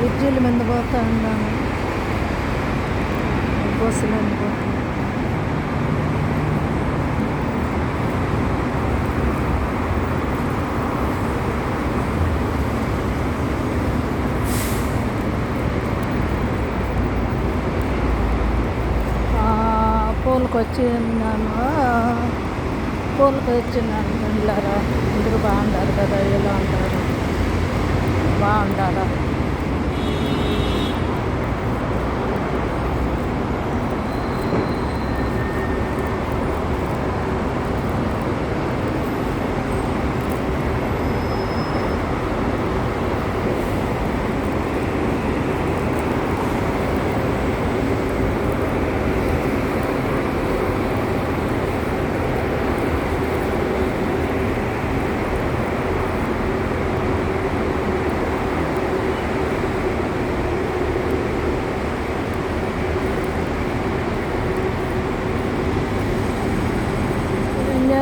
బ్రిడ్జిల మీద పోతా ఉన్నాను. బస్సులు అనుకుంటున్నాను. పూలకు వచ్చినాను పిల్లరా. అందరూ బాగుంటారు కదా, ఎలా ఉంటారు, బాగుండాలా.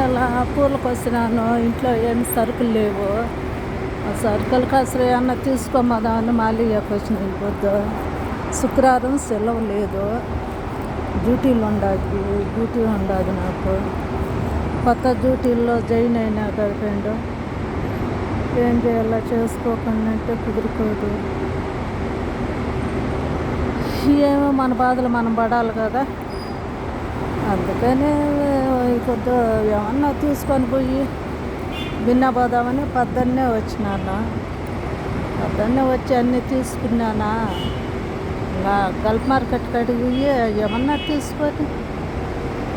అలా పూలకు వచ్చినాను. ఇంట్లో ఏం సరుకులు లేవు. ఆ సరుకులు కాసరి అన్న తీసుకోమదామని మాలియాకి వచ్చినాయి. పొద్దు శుక్రవారం సెలవు లేదు, డ్యూటీ ఉండదు నాకు. కొత్త డ్యూటీల్లో జాయిన్ అయినా గడిపోయిండు. ఏం చేయాలో చేసుకోకుండా అంటే కుదురుకోదు. ఏమో మన బాధలు మనం పడాలి కదా. అందుకనే కొద్ది ఏమన్నా తీసుకొని పోయి పోదామని పొద్దున్నే వచ్చినాను. పొద్దున్నే వచ్చి అన్నీ తీసుకున్నానా. ఇలా గల్ఫ్ మార్కెట్ కాడికి పోయి ఏమన్నా తీసుకొని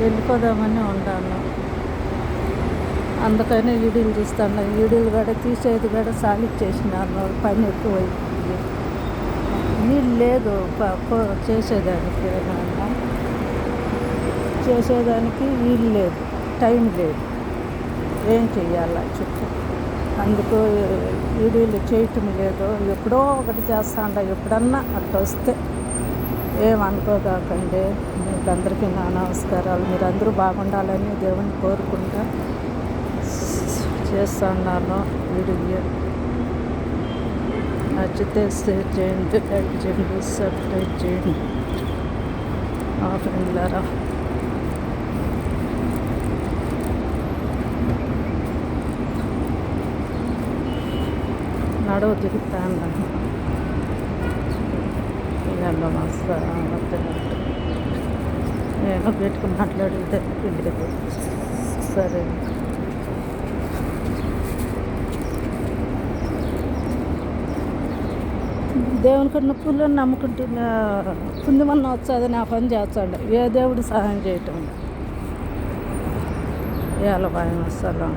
వెళ్ళిపోదామని ఉన్నాను. అందుకనే వీడియోలు తీస్తాను. వీడియోలు కూడా తీసేది కూడా సాలిచ్చేసినాను. పని ఎక్కువైపోయింది. నీళ్ళు లేదు చేసేదానికి వీలు లేదు, టైం లేదు. ఏం చెయ్యాలా చెప్పు. అందుకు వీడియోలు చేయటం లేదు. ఎప్పుడో ఒకటి చేస్తాండ. ఎప్పుడన్నా అట్లా వస్తే ఏమనుకోకండి. మీకు అందరికీ నా నమస్కారాలు. మీరందరూ బాగుండాలని దేవుని కోరుకుంటా చేస్తున్నాను. వీడియో నచ్చితే షేర్ చేయండి, లైక్ చేయండి, సబ్స్క్రైబ్ చేయండి మా ఫ్రెండ్లారా. నడువు తిరుగుతా ఉన్నాను. ఇళ్ళలో నేను గట్టిగా మాట్లాడితే లేదు. సరే, దేవుని కన్నా పుల్లని నమ్ముకుంటున్నా. పుణ్యమన్నా వచ్చేది నా పని చేస్తాడు. ఏ దేవుడు సహాయం చేయటం. ఎలా భయం వస్తాను.